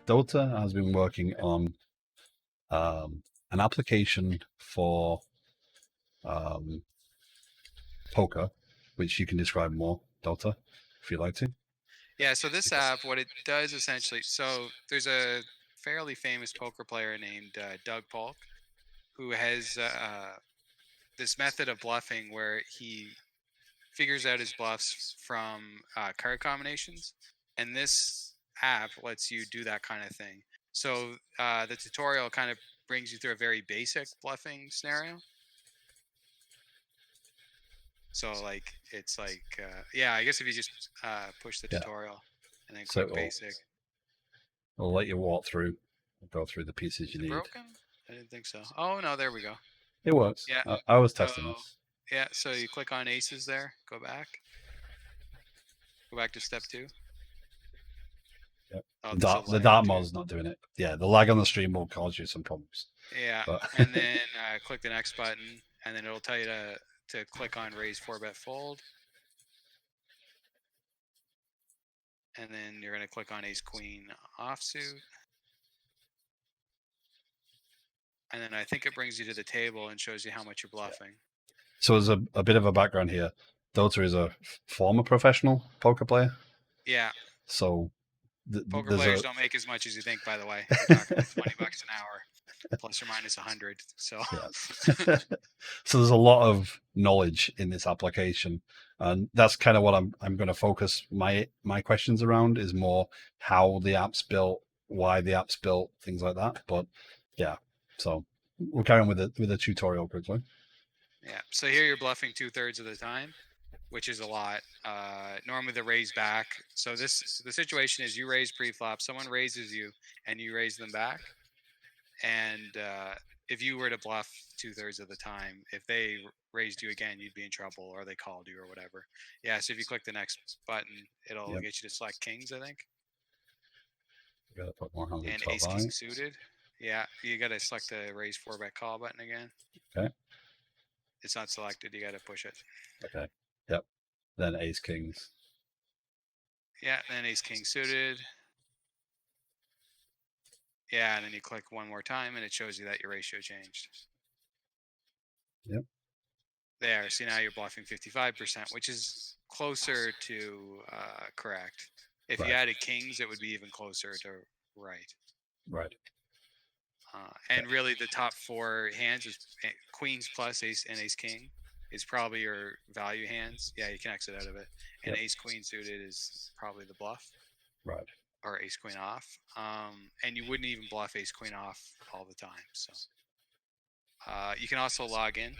Dota has been working on an application for poker, which you can describe more, Dota, if you'd like to. Yeah, so this app, what it does essentially, so there's a fairly famous poker player named Doug Polk who has this method of bluffing where he figures out his bluffs from card combinations, and this app lets you do that kind of thing. So the tutorial kind of brings you through a very basic bluffing scenario. So like it's like yeah, I guess if you just push the tutorial and then So click basic. I'll let you walk through, go through the pieces you Is it need. broken? I didn't think so. Oh no, there we go. It works. Yeah. I was So testing this. yeah, so you click on aces there. Go back. Go back to step 2. Yep. Oh, The dark mode's not doing it. Yeah, the lag on the stream will cause you some problems. Yeah, But and then click the next button, and then it'll tell you to click on raise 4-bet fold, and then you're going to click on ace queen offsuit, and then I think it brings you to the table and shows you how much you're bluffing. So there's a bit of a background here. Dota is a former professional poker player. Yeah. So poker players don't make as much as you think, by the way. We're talking $20 an hour, plus or minus 100. So yeah. So there's a lot of knowledge in this application, and that's kind of what I'm going to focus my questions around, is more how the app's built, why the app's built, things like that. But yeah, so we'll carry on with the tutorial quickly. Yeah, so here you're bluffing 2/3 of the time, which is a lot. Normally the raise back. So the situation is you raise pre-flop, someone raises you, and you raise them back. And if you were to bluff 2/3 of the time, if they raised you again, you'd be in trouble, or they called you or whatever. Yeah, so if you click the next button, it'll get you to select kings, I think. You gotta put 100 and ace king suited. Yeah, you gotta select the raise 4-bet call button again. Okay. It's not selected, you gotta push it. Okay. Yep. Then ace kings. Yeah, then ace king suited. Yeah, and then you click one more time and it shows you that your ratio changed. Yep. There, see now you're bluffing 55%, which is closer to correct. If you added kings, it would be even closer to right. Right. And really the top 4 hands is queens plus ace and ace king is probably your value hands. Yeah, you can exit out of it. And ace queen suited is probably the bluff. Right. Or ace queen off. And you wouldn't even bluff ace queen off all the time. So you can also log in.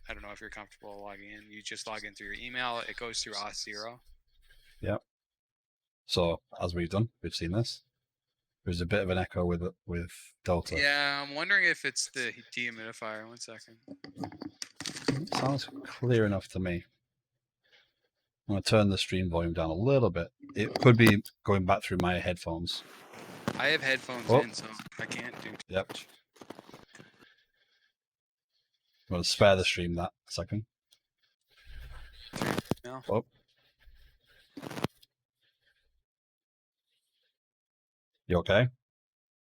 I don't know if you're comfortable logging in. You just log in through your email. It goes through Auth0. Yep. So as we've seen this. There's a bit of an echo with Dota. Yeah, I'm wondering if it's the dehumidifier. 1 second. It sounds clear enough to me. I'm going to turn the stream volume down a little bit. It could be going back through my headphones. I have headphones in, so I can't do too much. I'm going to spare the stream that a second. No. Oh. You okay?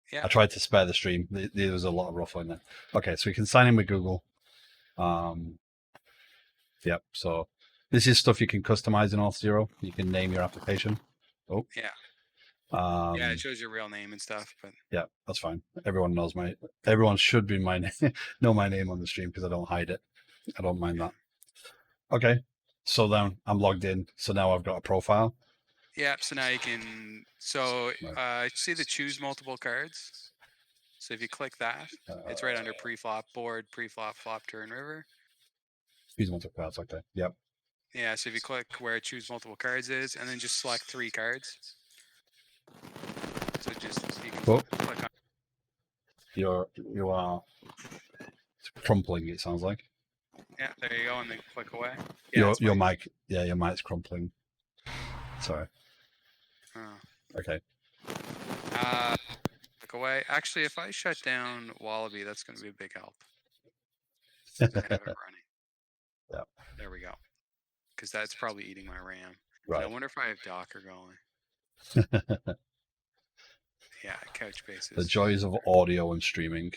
Yeah. I tried to spare the stream. There was a lot of ruffling there. Okay, so we can sign in with Google. Yep. So this is stuff you can customize in Auth0. You can name your application. Oh. Yeah. Yeah, it shows your real name and stuff, but yeah, that's fine. Everyone knows everyone should be know my name on the stream because I don't hide it. I don't mind that. Okay. So then I'm logged in. So now I've got a profile. Yeah, so now you can see the choose multiple cards. So if you click that, it's right under pre-flop, board, pre-flop, flop, turn, river. Choose multiple cards like that. Yep. Yeah, so if you click where choose multiple cards is, and then just select 3 cards. So just you can click on. You are crumpling. It sounds like. Yeah, there you go, and then click away. Yeah, your mic. Yeah, your mic's crumpling. Sorry. Oh. Okay. Click away. Actually, if I shut down Wallaby, that's going to be a big help. I have it running. Yeah. There we go. Because that's probably eating my RAM. Right. I wonder if I have Docker going. Yeah, couch The bases. joys of audio and streaming.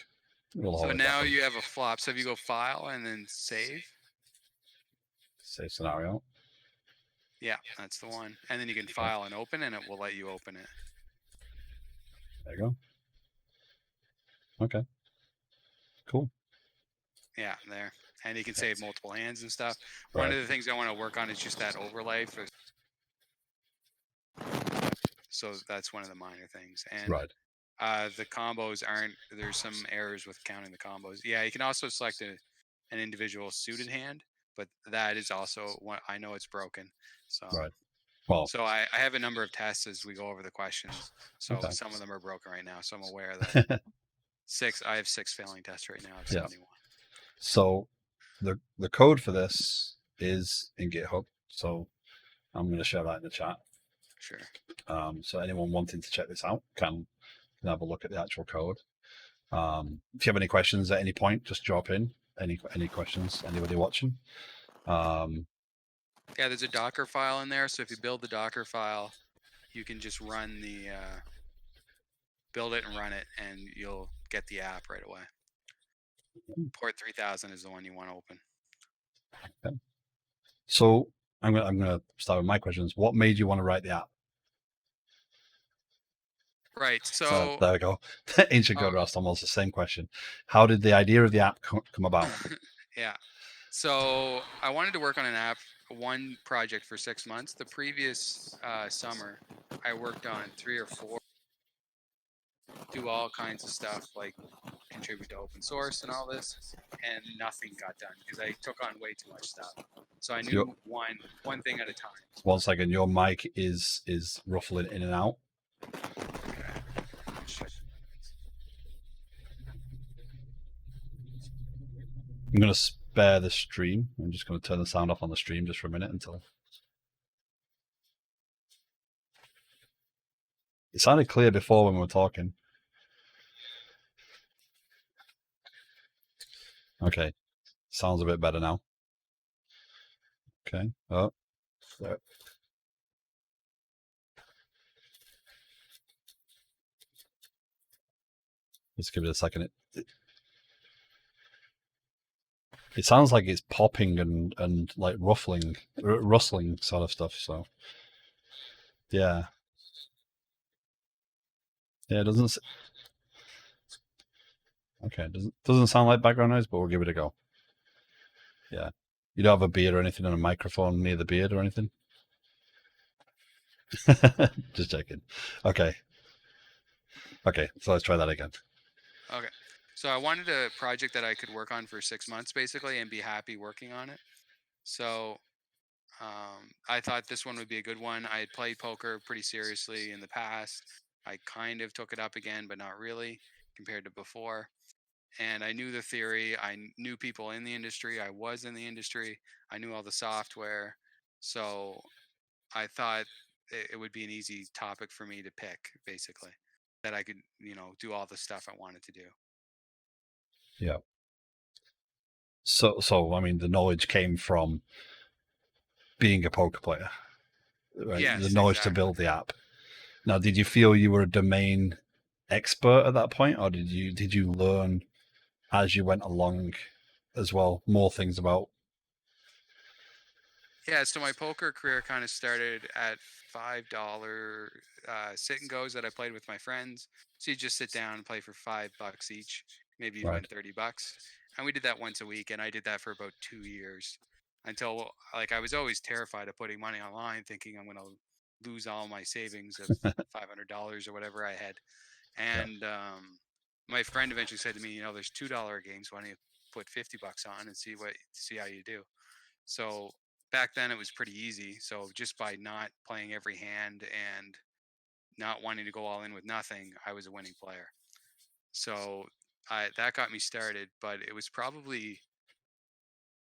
We'll So hold it now down. you have a flop. So if you go file and then save, Save scenario. yeah, that's the one. And then you can file and open, and it will let you open it. There you go. Okay. Cool. Yeah, there. And you can save multiple hands and stuff. One Right. of the things I want to work on is just that overlay for. So that's one of the minor things. And Right. the combos aren't. There's some errors with counting the combos. Yeah, you can also select an individual suited hand, but that is also one. I know it's broken. So Right. Well. so I have a number of tests as we go over the questions. So Okay. some of them are broken right now. So I'm aware that I have 6 failing tests right now. I have Yeah. 71. So the code for this is in GitHub. So I'm going to share that in the chat. Sure. So anyone wanting to check this out can have a look at the actual code. If you have any questions at any point, just drop in. Any questions? Anybody watching? Yeah, there's a Docker file in there. So if you build the Docker file, you can just run build it and run it, and you'll get the app right away. Port 3000 is the one you want to open. Okay. So I'm gonna start with my questions. What made you want to write the app? Right. So There we go. Ancient Code oh, Rust, almost the same question. How did the idea of the app come about? yeah. So I wanted to work on an app, one project for 6 months. The previous summer, I worked on 3 or 4, do all kinds of stuff like contribute to open source and all this, and nothing got done because I took on way too much stuff. So I Your, knew one thing at a time. 1 second, your mic is ruffling in and out. Okay. I'm gonna spare the stream. I'm just gonna turn the sound off on the stream just for a minute until it sounded clear before when we were talking. Okay, sounds a bit better now. Okay. Oh, there. Let's give it a second. It sounds like it's popping and like rustling sort of stuff. So yeah, it doesn't. Okay, doesn't sound like background noise, but we'll give it a go. Yeah, you don't have a beard or anything on a microphone near the beard or anything. Just checking. Okay. Okay, so let's try that again. Okay. So I wanted a project that I could work on for 6 months basically and be happy working on it. So I thought this one would be a good one. I had played poker pretty seriously in the past. I kind of took it up again, but not really compared to before. And I knew the theory. Knew people in the industry. I was in the industry. I knew all the software. So I thought it would be an easy topic for me to pick, basically, that I could, do all the stuff I wanted to do. Yeah. So I mean, the knowledge came from being a poker player, right? The Yes, knowledge to exactly. build the app. Now, did you feel you were a domain expert at that point, or did you learn as you went along as well more things about? Yeah, so my poker career kind of started at $5 sit and goes that I played with my friends. So you just sit down and play for $5 each. Maybe you'd win Right. $30, and we did that once a week. And I did that for about 2 years until like I was always terrified of putting money online, thinking I'm gonna lose all my savings of $500 or whatever I had. Yeah. And my friend eventually said to me, there's $2 games. Why don't you put $50 on and see how you do? So back then it was pretty easy. So just by not playing every hand and not wanting to go all in with nothing, I was a winning player. So that got me started, but it was probably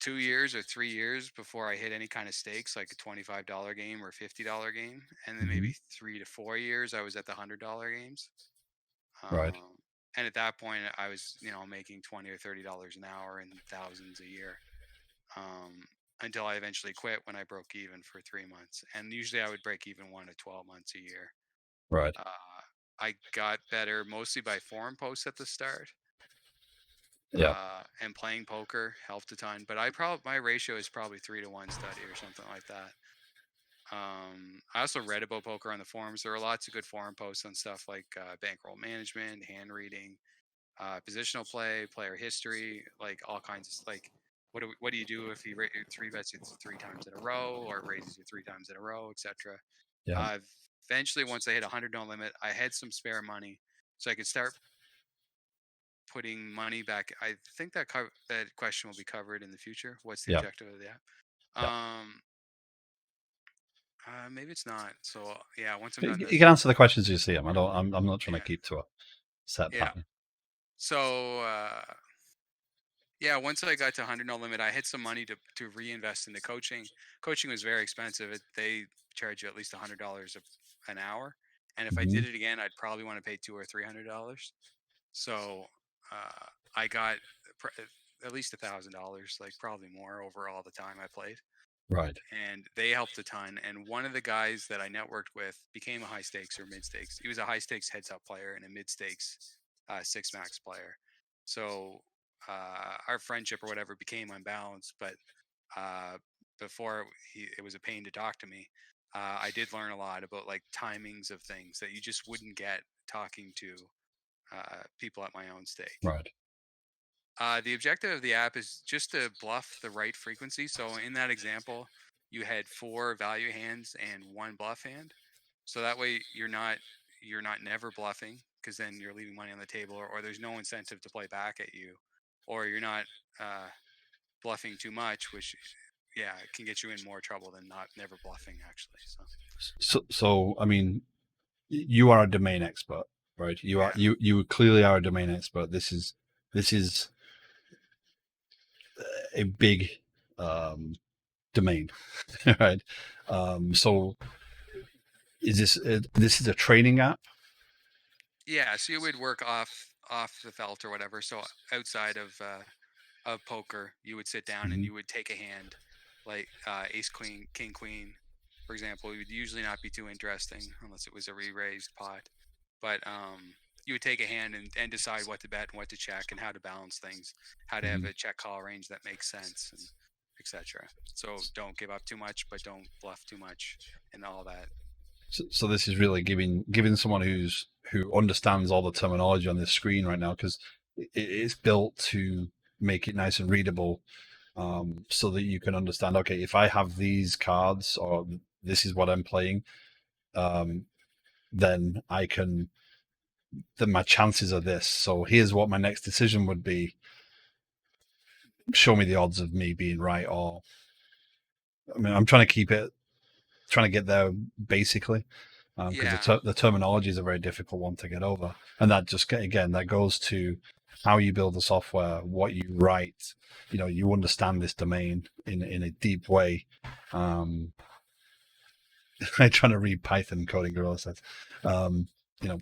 2 years or 3 years before I hit any kind of stakes, like a $25 game or $50 game, and then Mm-hmm. maybe 3 to 4 years I was at the $100 games. Right. Um, and at that point, I was making $20 or $30 an hour and thousands a year. Um, until I eventually quit when I broke even for 3 months. And usually I would break even 1 to 12 months a year. Right. Uh, I got better mostly by forum posts at the start. Yeah. And playing poker helped a ton. But I probably my ratio is probably 3-to-1 study or something like that. I also read about poker on the forums. There are lots of good forum posts on stuff like bankroll management, hand reading, positional play, player history, like all kinds of like what do you do if he three bets you 3 times in a row or raises you 3 times in a row, etc. Yeah. Uh, Eventually, once I hit 100 no limit, I had some spare money, so I could start putting money back. I think that question will be covered in the future. What's the Yeah. objective of the app? Yeah. Maybe it's not. So yeah, once I'm done You this, can answer the questions as you see them. I'm not trying to yeah, keep to a set yeah. pattern. So yeah, once I got to 100 no limit, I had some money to reinvest into coaching. Coaching was very expensive. They charge you at least $100 an hour, and if I Hmm. did it again, I'd probably want to pay $200 or $300. So I got at least $1,000, like probably more over all the time I played, Right. and they helped a ton. And one of the guys that I networked with became a high stakes or mid stakes. He was a high stakes heads up player and a mid stakes six max player. So our friendship or whatever became unbalanced, but uh, before it was a pain to talk to me. I did learn a lot about like timings of things that you just wouldn't get talking to people at my own stake. Right. The objective of the app is just to bluff the right frequency. So in that example, you had 4 value hands and 1 bluff hand. So that way you're not never bluffing because then you're leaving money on the table, or there's no incentive to play back at you, or you're not uh, bluffing too much, which yeah, it can get you in more trouble than not never bluffing actually. So So I mean, you are a domain expert, right? yeah, You clearly are a domain expert. This is a big domain, right? So this is a training app? yeah. So you would work off the felt or whatever. So outside of poker, you would sit down and Hmm. you would take a hand like ace queen king queen, for example. It would usually not be too interesting unless it was a re-raised pot, but you would take a hand and decide what to bet and what to check and how to balance things, how to have Hmm. a check call range that makes sense, and etc. So don't give up too much but don't bluff too much and all that. So this is really giving someone who understands all the terminology on this screen right now, because it's built to make it nice and readable, so that you can understand. Okay, if I have these cards, or this is what I'm playing, um, then I can. Then my chances are this. So here's what my next decision would be. Show me the odds of me being right, or I mean, I'm trying to get there basically, because Yeah. the terminology is a very difficult one to get over, and that just again that goes to how you build the software, what you write. You understand this domain in a deep way. Um, I'm trying to read Python coding Gorilla says. Um, you know,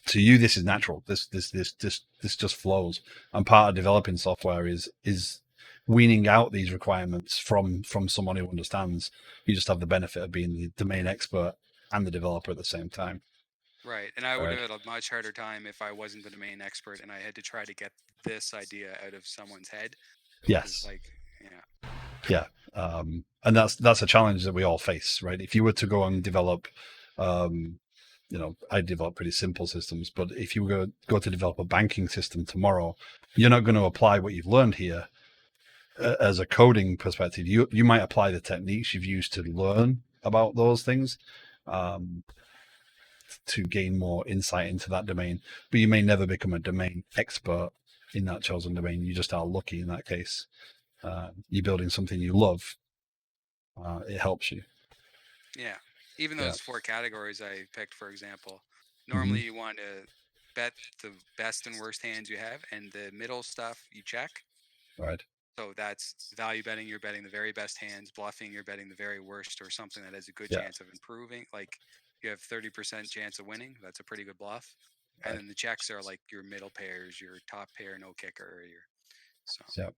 to you this is natural. This just flows. And part of developing software is weaning out these requirements from someone who understands. You just have the benefit of being the domain expert and the developer at the same time. Right. And I would Right. have had a much harder time if I wasn't the domain expert and I had to try to get this idea out of someone's head. Because, Yes. like, yeah. Yeah. And that's a challenge that we all face, right? If you were to go and develop, um, I develop pretty simple systems, but if you go to develop a banking system tomorrow, you're not going to apply what you've learned here as a coding perspective. You might apply the techniques you've used to learn about those things, um, to gain more insight into that domain, but you may never become a domain expert in that chosen domain. You just are lucky in that case. You're building something you love. It helps you. Yeah. Even Yeah. those 4 categories I picked, for example, Hmm. normally you want to bet the best and worst hands you have, and the middle stuff you check. Right. So that's value betting, you're betting the very best hands. Bluffing, you're betting the very worst or something that has a good Yeah. chance of improving. Like you have 30% chance of winning. That's a pretty good bluff. And Right. then the checks are like your middle pairs, your top pair, no kicker, your so Yeah.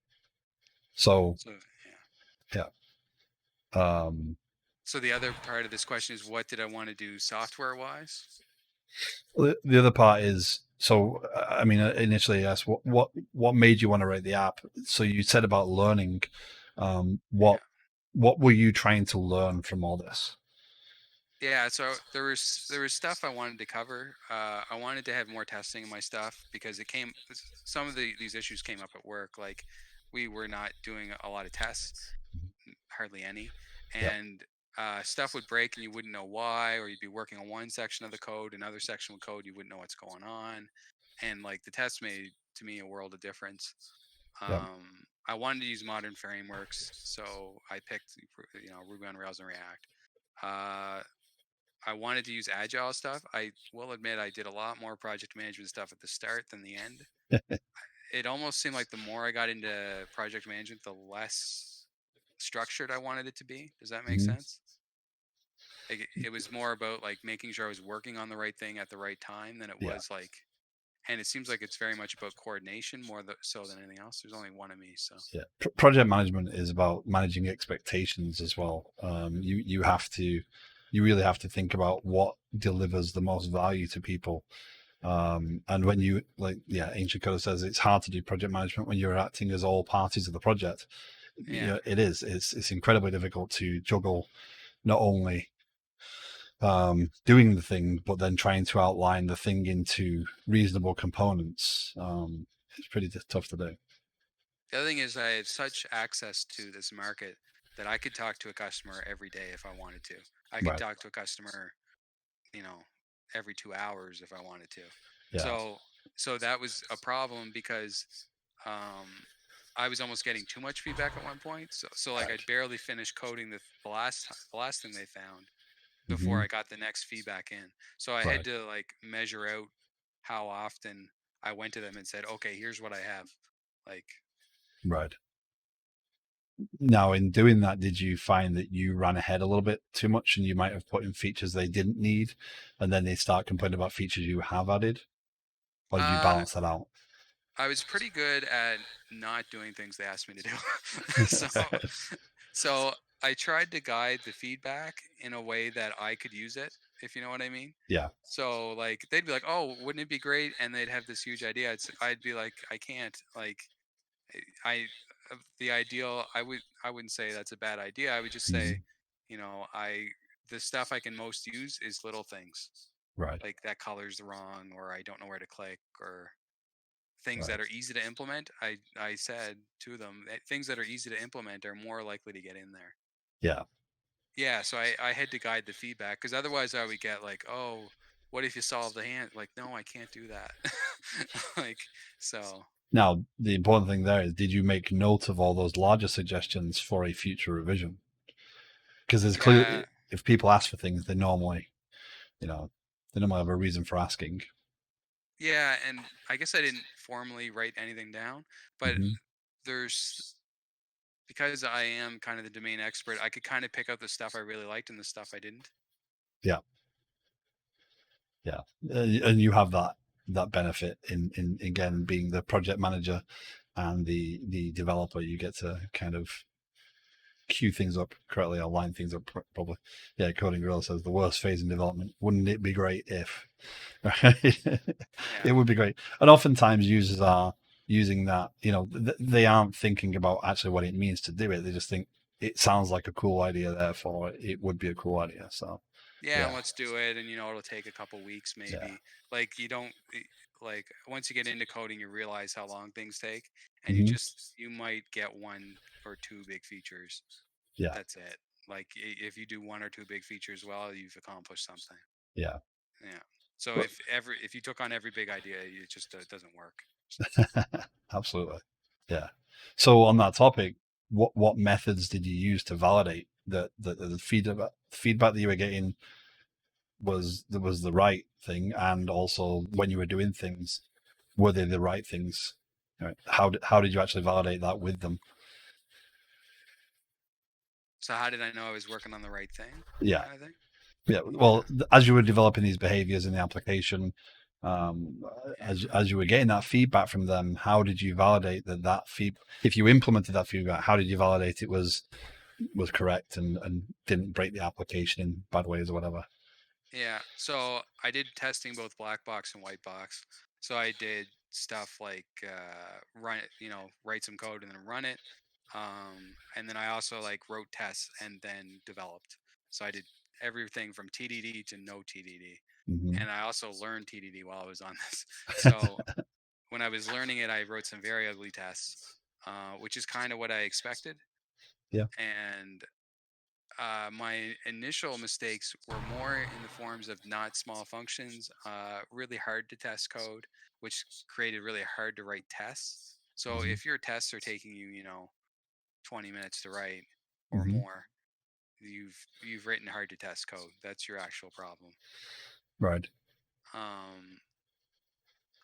So so yeah. yeah. Um, So the other part of this question is what did I want to do software wise? The other part is, so I mean, initially, yes. What made you want to write the app? So you said about learning. Yeah. What were you trying to learn from all this? Yeah, so there was stuff I wanted to cover. I wanted to have more testing in my stuff because some of these issues came up at work. Like we were not doing a lot of tests, hardly any, Yeah, and stuff would break and you wouldn't know why, or you'd be working on one section of the code, another section of code you wouldn't know what's going on, and like the test made to me a world of difference. yeah, I wanted to use modern frameworks, so I picked Ruby on Rails and React. Uh, I wanted to use agile stuff. I will admit I did a lot more project management stuff at the start than the end. It almost seemed like the more I got into project management, the less structured I wanted it to be. Does that make mhm, sense? Like it was more about like making sure I was working on the right thing at the right time than it yeah, was like. And it seems like it's very much about coordination more so than anything else. There's only one of me, so yeah. Project management is about managing expectations as well. You have to, you really have to think about what delivers the most value to people. And when you like, yeah, Ancient Coder says it's hard to do project management when you're acting as all parties of the project. yeah. Yeah, it is. It's incredibly difficult to juggle not only doing the thing, but then trying to outline the thing into reasonable components. It's pretty tough to do. The other thing is I have such access to this market that I could talk to a customer every day if I wanted to. I could Right. talk to a customer, you know, every 2 hours if I wanted to. Yeah. So so that was a problem because um I was almost getting too much feedback at one point. So like Right. I'd barely finished coding the last thing they found before Hmm. I got the next feedback in. So I had Right. to like measure out how often I went to them and said, "Okay, here's what I have." Like Right. Now, in doing that, did you find that you ran ahead a little bit too much and you might have put in features they didn't need and then they start complaining about features you have added? Or did you uh balance that out? I was pretty good at not doing things they asked me to do. so so I tried to guide the feedback in a way that I could use it, if you know what I mean. Yeah. So like they'd be like, "Oh, wouldn't it be great?" And they'd have this huge idea. I'd be like, "I can't." Like I the ideal I wouldn't say that's a bad idea. I would just say, Hmm. I the stuff I can most use is little things. Right. Like that color's wrong or I don't know where to click or things that Right. are easy to implement. I said to them that things that are easy to implement are more likely to get in there. Yeah. Yeah, so I had to guide the feedback because otherwise I would get like, oh, what if you solve the hand? Like, no, I can't do that. like, so Now, the important thing there is, did you make note of all those larger suggestions for a future revision? Because there's yeah, clearly, if people ask for things, you know, they normally have a reason for asking. yeah, and I guess I didn't formally write anything down, but Hmm. there's because I am kind of the domain expert, I could kind of pick out the stuff I really liked and the stuff I didn't. Yeah. Yeah. And you have that benefit in again being the project manager and the developer. You get to kind of queue things up correctly or line things up probably. Yeah, Coding Gorilla says the worst phase in development. Wouldn't it be great if? Right? Yeah. It would be great. And oftentimes users are using that. They aren't thinking about actually what it means to do it. They just think it sounds like a cool idea, therefore it would be a cool idea. So Yeah, and yeah, let's do it. And it'll take a couple weeks yeah, maybe. Like you don't like once you get into coding, you realize how long things take, and hmm, you might get one or two big features. yeah, That's it. Like if you do one or two big features well, you've accomplished something. yeah. Yeah. So But if you took on every big idea, it just doesn't work. absolutely, yeah. So on that topic, what methods did you use to validate that the feedback that you were getting was the right thing, and also when you were doing things, were they the right things? Right. How did you actually validate that with them? So how did I know I was working on the right thing, Yeah, kind of thing? yeah. Yeah. Well, as you were developing these behaviors in the application, Yeah. as you were getting that feedback from them, how did you validate that feed? If you implemented that feedback, how did you validate it was correct and didn't break the application in bad ways or whatever? Yeah. So I did testing both black box and white box. So I did stuff like run it, write some code and then run it. And then I also like wrote tests and then developed. So I did everything from TDD to no TDD. Hmm. And I also learned TDD while I was on this. So when I was learning it, I wrote some very ugly tests, which is kind of what I expected. Yeah. And my initial mistakes were more in the forms of not small functions, really hard to test code, which created really hard to write tests. So Hmm. if your tests are taking you, 20 minutes to write or Hmm. more, you've written hard to test code. That's your actual problem. Right. Um,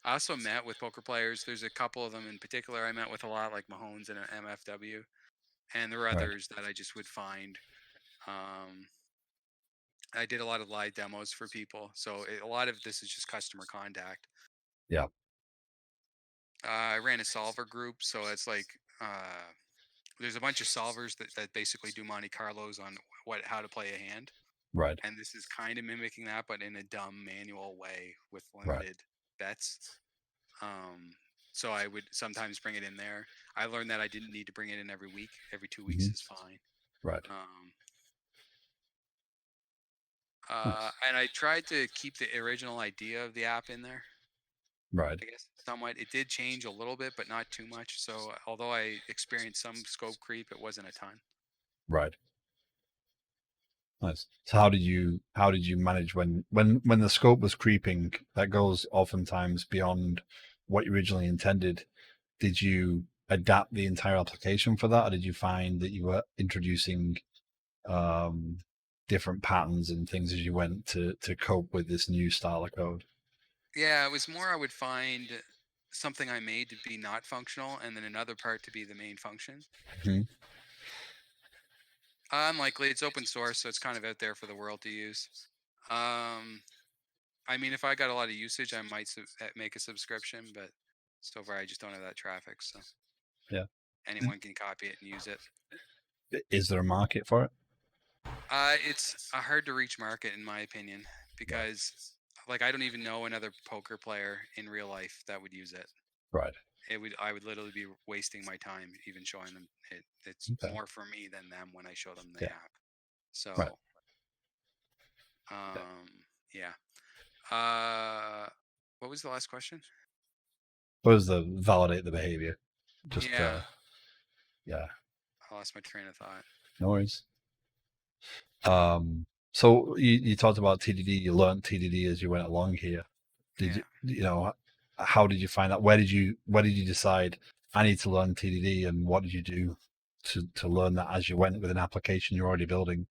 I also met with poker players. There's a couple of them in particular I met with a lot, like Mahones and MFW, and there were Right. others that I just would find. Um, I did a lot of live demos for people, so a lot of this is just customer contact. Yeah. I ran a solver group, so it's like there's a bunch of solvers that basically do Monte Carlos on how to play a hand, Right. and this is kind of mimicking that, but in a dumb manual way with Right. limited bets. Um, so I would sometimes bring it in there. I learned that I didn't need to bring it in every week. Every 2 weeks Hmm. is fine. Right. Um, Nice. and I tried to keep the original idea of the app in there. Right. I guess somewhat. It did change a little bit, but not too much. So although I experienced some scope creep, it wasn't a ton. Right. Nice. So how did you manage when the scope was creeping, that goes oftentimes beyond what you originally intended? Did you adapt the entire application for that, or did you find that you were introducing um, different patterns and things as you went to cope with this new style of code? Yeah, it was more I would find something I made to be not functional, and then another part to be the main function. Hmm. Unlikely. It's open source, so it's kind of out there for the world to use. Um, I mean, if I got a lot of usage, I might make a subscription, but so far I just don't have that traffic, so Yeah. anyone can copy it and use it. Is there a market for it? It's a hard to reach market in my opinion Right. because like I don't even know another poker player in real life that would use it. Right. I would literally be wasting my time even showing them it. It's Okay. more for me than them when I show them the Yeah. app. Right. So, Yeah. um, yeah. Uh, what was the last question? What was the validate the behavior? Just Yeah, yeah. I lost my train of thought. No worries. So you talked about TDD. You learned TDD as you went along here. Did Yeah. you how did you find that? Where did you decide I need to learn TDD, and what did you do to learn that as you went with an application you're already building?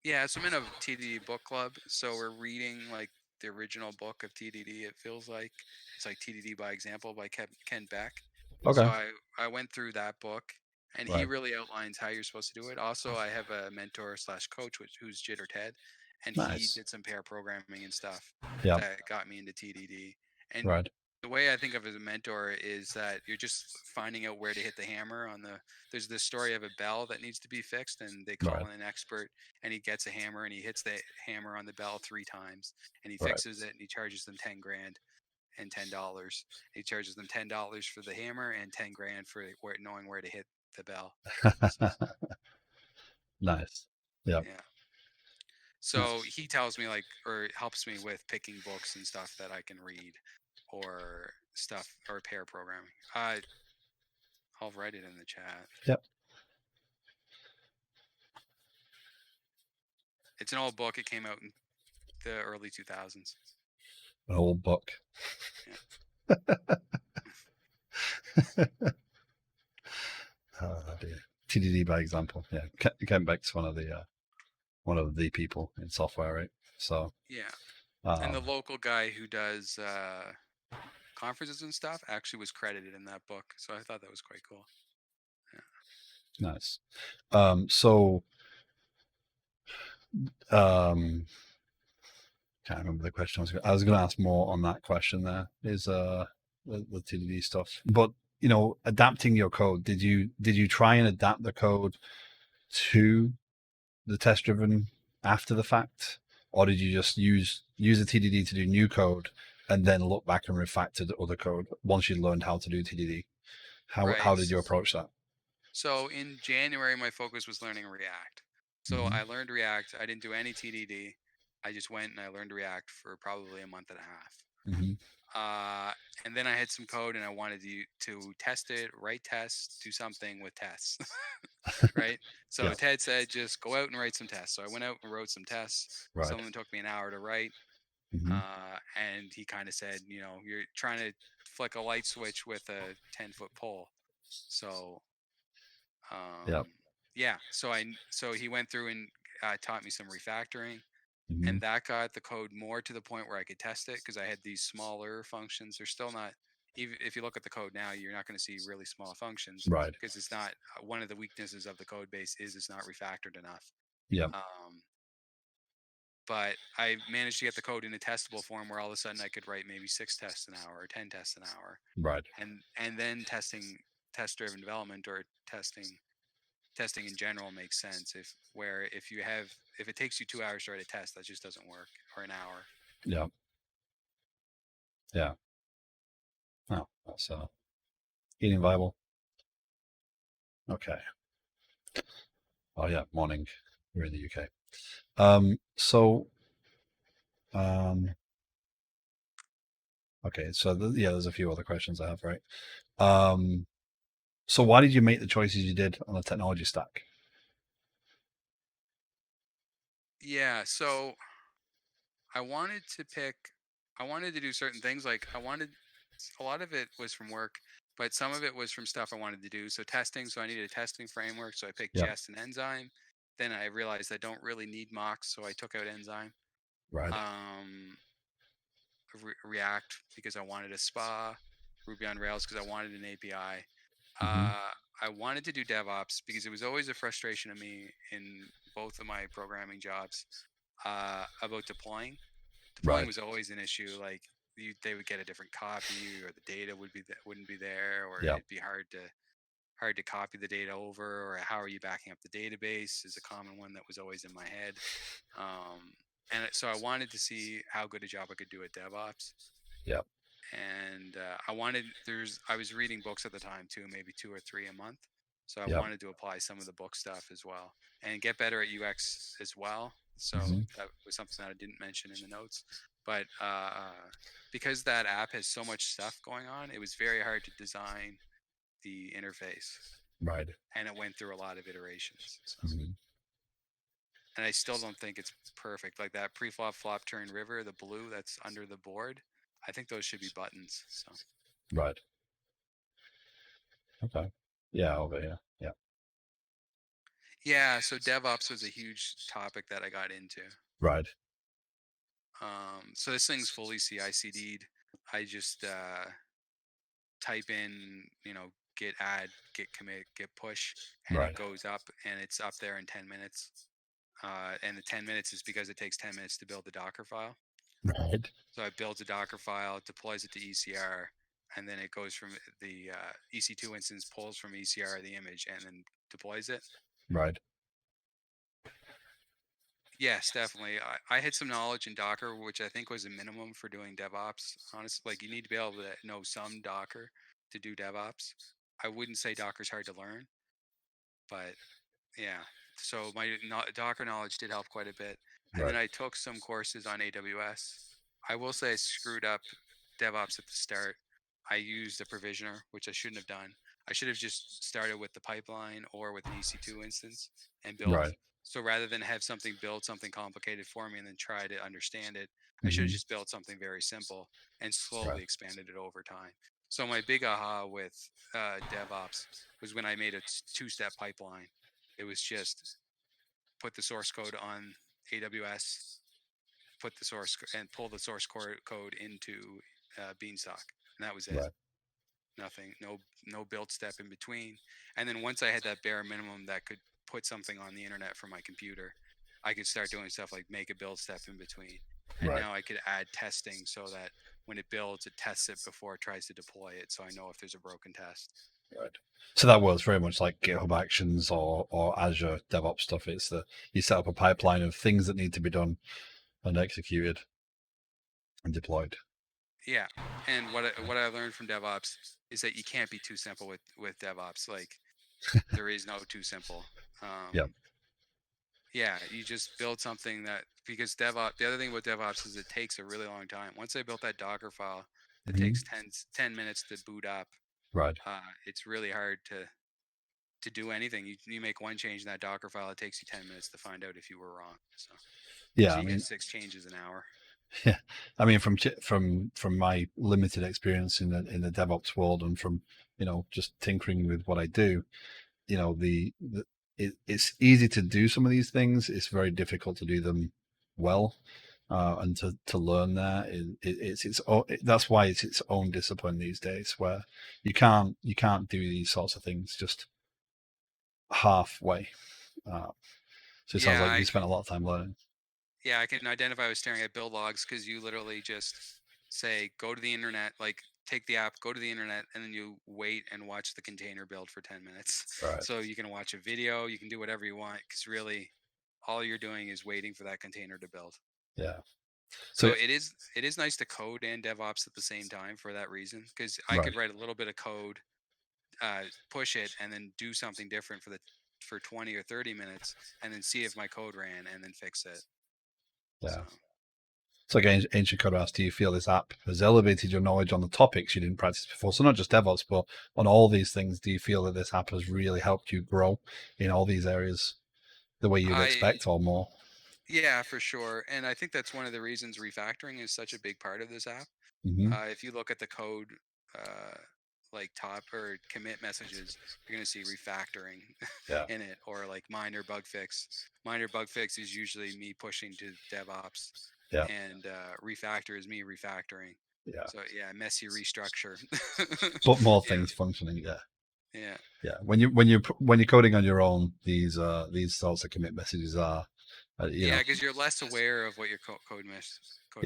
Yeah, so I'm in a TDD book club, so we're reading like the original book of TDD. It feels like it's like TDD by example by Ken Beck. So Okay. I went through that book, and he Right. really outlines how you're supposed to do it. Also, I have a mentor slash coach, who's Jitter Ted, and he Nice. did some pair programming and stuff Yeah. that got me into TDD. And Right. the way I think of as a mentor is that you're just finding out where to hit the hammer on the. There's this story of a bell that needs to be fixed, and they call Right. in an expert, and he gets a hammer and he hits the hammer on the bell 3 times, and he Right. fixes it, and he charges them 10 grand and $10. He charges them $10 for the hammer and 10 grand for knowing where to hit the bell. So Nice. Yeah. yeah. Nice. So he tells me like, or helps me with picking books and stuff that I can read, or stuff or pair programming. I'll write it in the chat. Yep. It's an old book. It came out in the early 2000s. An old book. Yeah. Dear. TDD by example. Yeah. Ken Beck's one of the people in software, right? So Yeah. And the um, local guy who does conferences and stuff actually was credited in that book. So I thought that was quite cool. Yeah. nice. So um, can't remember the question. I was going to ask more on that question. There is the TDD stuff, but adapting your code. Did you try and adapt the code to the test driven after the fact, or did you just use a TDD to do new code and then look back and refactor the other code once you learned how to do TDD? How Right. did you approach that? So in January, my focus was learning React. So Hmm. I learned React. I didn't do any TDD. I just went and I learned React for probably a month and a half. Hmm. Uh, and then I had some code and I wanted to test it, write tests, do something with tests, right? So Yeah. Ted said, just go out and write some tests. So I went out and wrote some tests. Right. Some of them took me an hour to write. Hmm. And he kind of said, you're trying to flick a light switch with a 10-foot pole. So, Yeah. yeah, so he went through and taught me some refactoring, Hmm. and that got the code more to the point where I could test it because I had these smaller functions. They're still not, even if you look at the code now, you're not going to see really small functions Right. because it's not one of the weaknesses of the code base is it's not refactored enough. Yeah. Um, but I managed to get the code in a testable form where all of a sudden I could write maybe 6 tests an hour or 10 tests an hour, Right. and then test driven development or testing in general makes sense if it takes you 2 hours to write a test, that just doesn't work, or an hour. Yeah. Yeah. Oh, that's eating viable. Okay. Oh yeah, morning. We're in the UK. So okay, so yeah, there's a few other questions I have, right? Um, so why did you make the choices you did on the technology stack? Yeah, so I wanted to pick I wanted to do certain things. Like I wanted a lot of it was from work, but some of it was from stuff I wanted to do. So testing, so I needed a testing framework, so I picked Yeah. Jest and Enzyme. Then I realized I don't really need mocks, so I took out Enzyme. Right. Um, React because I wanted a SPA, Ruby on Rails because I wanted an API. Hmm. I wanted to do DevOps because it was always a frustration to me in both of my programming jobs about deploying. Deploying Right. was always an issue. Like they would get a different copy, or the data wouldn't be there, or Yeah. it'd be hard to copy the data over, or how are you backing up the database is a common one that was always in my head. Um, so I wanted to see how good a job I could do at DevOps, Yeah. and I was reading books at the time too, maybe 2 or 3 a month. So I Yeah. wanted to apply some of the book stuff as well and get better at UX as well. So Hmm. that was something that I didn't mention in the notes, but because that app has so much stuff going on, it was very hard to design the interface, Right. and it went through a lot of iterations. So, Hmm. and I still don't think it's perfect. Like that pre-flop flop turn river, the blue that's under the board, I think those should be buttons. So Right. Okay. Yeah. Over here. Yeah. yeah, so DevOps was a huge topic that I got into. Right. So this thing's fully CI/CD'd. I just type in, git add, git commit, git push, and it Right. goes up, and it's up there in 10 minutes. And the 10 minutes is because it takes 10 minutes to build the Docker file. Right. So it builds a Docker file, deploys it to ECR, and then it goes from the EC2 instance, pulls from ECR the image, and then deploys it. Right. Yes, definitely. I had some knowledge in Docker, which I think was a minimum for doing DevOps. Honestly, like you need to be able to know some Docker to do DevOps. I wouldn't say Docker's hard to learn, but yeah. So my Docker knowledge did help quite a bit. And then Right. I took some courses on AWS. I will say I screwed up DevOps at the start. I used a provisioner, which I shouldn't have done. I should have just started with the pipeline or with an EC2 instance and built. Right. So rather than have something build something complicated for me and then try to understand it, I should have Hmm. just built something very simple and Right. slowly expanded it over time. So my big aha with DevOps was when I made a two-step pipeline. It was just put the source code on AWS, put the and pull the source code into Beanstalk, and that was it. Right. Nothing, no build step in between. And then once I had that bare minimum that could put something on the internet from my computer, I could start doing stuff like make a build step in between. And Right. now I could add testing so that when it builds, it tests it before it tries to deploy it. So I know if there's a broken test. Right. So that works very much like GitHub Actions or Azure DevOps stuff. It's the you set up a pipeline of things that need to be done, and executed and deployed. Yeah, and what I learned from DevOps is that you can't be too simple with DevOps. Like there is no too simple. Yeah. Yeah, you just build something that because DevOps. The other thing about DevOps is it takes a really long time. Once I built that Docker file that Hmm. takes 10 minutes to boot up, Right. it's really hard to do anything. You make one change in that Docker file, it takes you 10 minutes to find out if you were wrong. Yeah. So I you get mean, 6 changes an hour. yeah. I mean, from my limited experience in the DevOps world, and from just tinkering with what I do, it's easy to do some of these things. It's very difficult to do them well, and to learn that. That's why it's its own discipline these days, where you can't do these sorts of things just halfway. Uh, so it sounds Yeah, like you spent a lot of time learning. yeah, I can identify with staring at build logs because you literally just say go to the internet, like take the app, go to the internet, and then you wait and watch the container build for 10 minutes. Right. So you can watch a video, you can do whatever you want because really all you're doing is waiting for that container to build. Yeah. So So it is nice to code and DevOps at the same time for that reason because I right. could write a little bit of code, push it, and then do something different for 20 or 30 minutes, and then see if my code ran, and then fix it. So. Yeah. So again, Ancient Code asks, do you feel this app has elevated your knowledge on the topics you didn't practice before? So not just DevOps, but on all these things, do you feel that this app has really helped you grow in all these areas the way you'd I expect or more? Yeah, for sure. And I think that's one of the reasons refactoring is such a big part of this app. Hmm. If you look at the code, uh, like top or commit messages, you're going to see refactoring Yeah. in it, or like minor bug fix. Minor bug fix is usually me pushing to DevOps, Yeah. and refactor is me refactoring. Yeah. So yeah, messy restructure. But more Yeah, things functioning. Yeah. yeah. Yeah. When you're coding on your own, these sorts of commit messages are, Yeah, because you're less aware of what your code yeah.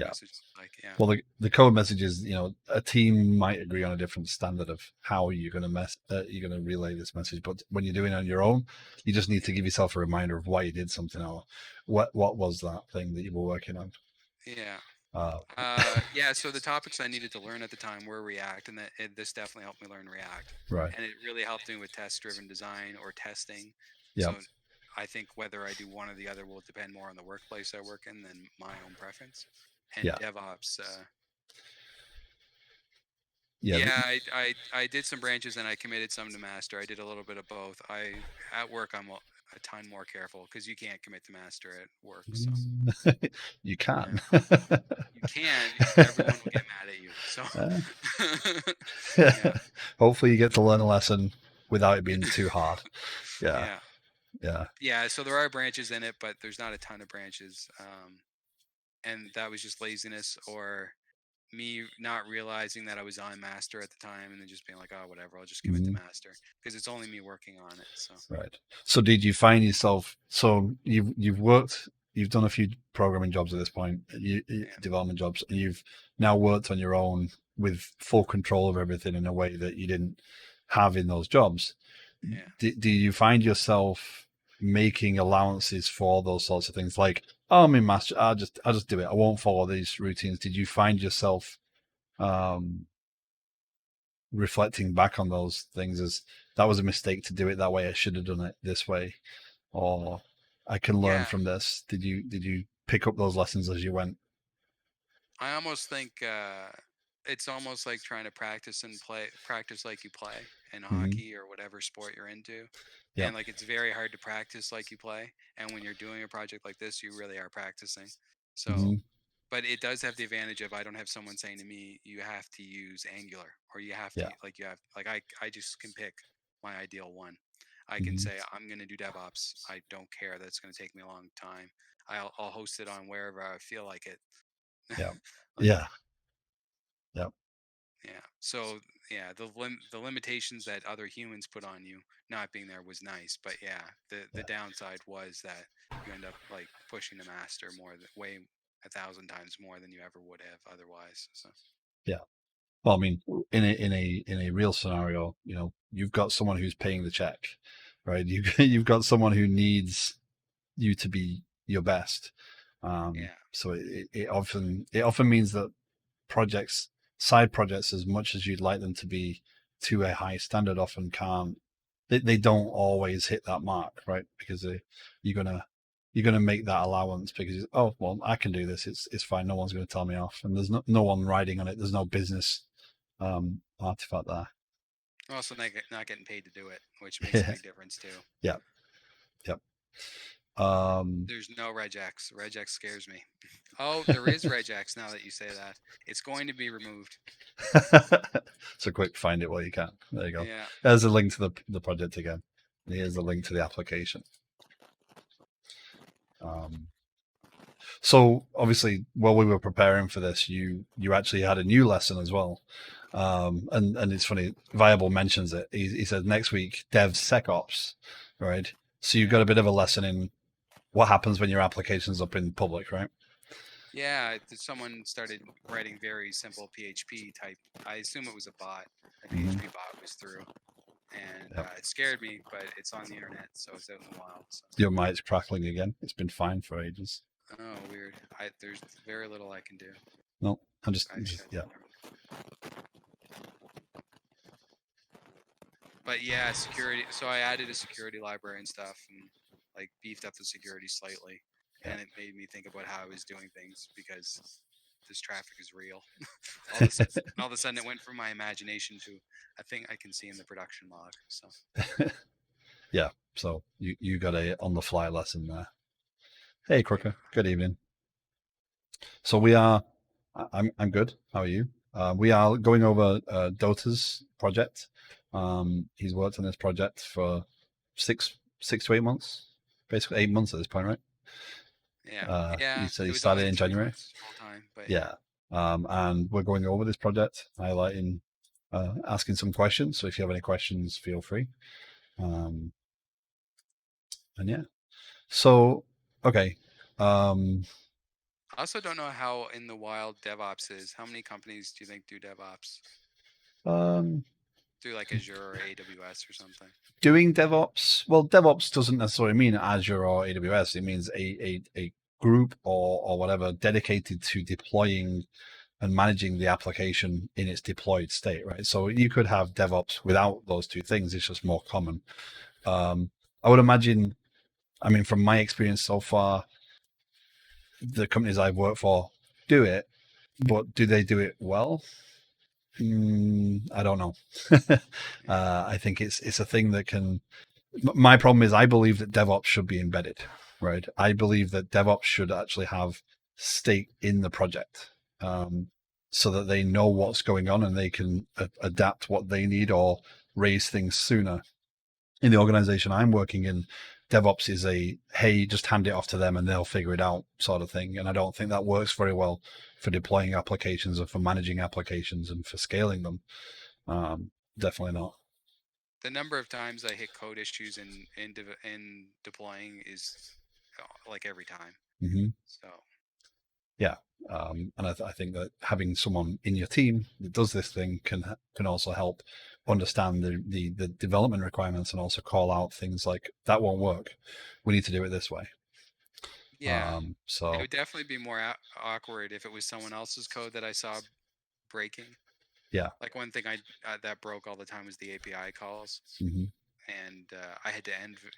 message looks like. Yeah. Well, the code messages, a team might agree on a different standard of how you're going to relay this message. But when you're doing it on your own, you just need to give yourself a reminder of why you did something, or what was that thing that you were working on. Yeah. Uh, Yeah. So the topics I needed to learn at the time were React, and this definitely helped me learn React, right. and it really helped me with test-driven design or testing. Yeah. So I think whether I do one or the other will depend more on the workplace I work in than my own preference. And Yeah. DevOps, Yeah. yeah, I did some branches and I committed some to master. I did a little bit of both. At work a ton more careful because you can't commit to master at work. So You yeah. can. You can, everyone will get mad at you. So, Uh, yeah, Hopefully, you get to learn a lesson without it being too hard. Yeah. yeah, Yeah. yeah. So there are branches in it, but there's not a ton of branches. And that was just laziness or me not realizing that I was on master at the time, and then just being like, oh, whatever, I'll just commit to Mhm. master because it's only me working on it. So Right. So did you find yourself? So you've done a few programming jobs at this point, yeah, development jobs, and you've now worked on your own with full control of everything in a way that you didn't have in those jobs. yeah, Do you find yourself making allowances for those sorts of things? Like, oh, I'm in master, I'll just do it. I won't follow these routines. Did you find yourself um, reflecting back on those things as that was a mistake to do it that way? I should have done it this way, or I can learn yeah. from this. Did you pick up those lessons as you went? I almost think it's almost like trying to practice like you play in Hmm. hockey or whatever sport you're into. Yeah. And like it's very hard to practice like you play. And when you're doing a project like this, you really are practicing. So, Hmm. but it does have the advantage of I don't have someone saying to me, you have to use Angular or Yeah. I just can pick my ideal one. I can Hmm. say I'm going to do DevOps. I don't care that it's going to take me a long time. I'll host it on wherever I feel like it. Yeah. Like, Yeah. Yeah. yeah. So yeah, the limitations that other humans put on you not being there was nice, but yeah, the Yeah. downside was that you end up like pushing the master way 1,000 times more than you ever would have otherwise. So Yeah. Well, I mean, in a real scenario, you've got someone who's paying the check, right? You've got someone who needs you to be your best, Yeah. So it often means that side projects, as much as you'd like them to be to a high standard, often can't. They don't always hit that mark, right? Because you're gonna you're gonna make that allowance because, oh well, I can do this. It's fine. No one's gonna tell me off, and there's no one riding on it. There's no business artifact there. Also, not getting paid to do it, which makes a big difference too. Yeah, yeah. Um, There's no regex. Regex scares me. Oh, there is regex now that you say that. It's going to be removed. so quick, find it while you can. There you go. Yeah. There's a link to the project again. Here's a link to the application. Um, so obviously, while we were preparing for this, you actually had a new lesson as well. And it's funny. Viable mentions it. He said next week DevSecOps, right? So you've got a bit of a lesson in what happens when your application's up in public, right? Yeah, someone started writing very simple PHP type. I assume it was a bot. A Mm-hmm. PHP bot was through, and Yep. it scared me. But it's on the internet, so it's out in the wild. So. Your mic's crackling again. It's been fine for ages. Oh, weird. There's very little I can do. No, I'm just yeah. But yeah, security. So I added a security library and stuff, and like beefed up the security slightly, and it made me think about how I was doing things because this traffic is real. All of a sudden, it went from my imagination to a thing I can see in the production log. So Yeah. So you got a on the fly lesson there. Hey, Crooker. yeah. Good evening. So we are. I'm good. How are you? We are going over Dota's project. He's worked on this project for six to 8 months, basically 8 months at this point, right? Yeah. You said It he was started only in 3 January. months full time, but Yeah. And we're going over this project, highlighting, asking some questions. So if you have any questions, feel free. And yeah. So okay. Um, I also don't know how in the wild DevOps is. How many companies do you think do DevOps um, through like Azure or AWS or something? Doing DevOps, well, DevOps doesn't necessarily mean Azure or AWS. It means a group or whatever dedicated to deploying and managing the application in its deployed state, right? So you could have DevOps without those two things. It's just more common. I would imagine, I mean, from my experience so far, the companies I've worked for do it, but do they do it well? I don't know. I think it's a thing that can. My problem is I believe that DevOps should be embedded, right? I believe that DevOps should actually have stake in the project, so that they know what's going on and they can adapt what they need or raise things sooner. In the organization I'm working in, DevOps is a, hey, just hand it off to them and they'll figure it out sort of thing. And I don't think that works very well for deploying applications or for managing applications and for scaling them. Definitely not. The number of times I hit code issues in deploying is like every time. Mm-hmm. So Yeah. And I think that having someone in your team that does this thing can also help understand the development requirements and also call out things like that won't work. We need to do it this way. yeah, it So would definitely be more awkward if it was someone else's code that I saw breaking. yeah. Like one thing that broke all the time was the API calls, Mm-hmm. and I had to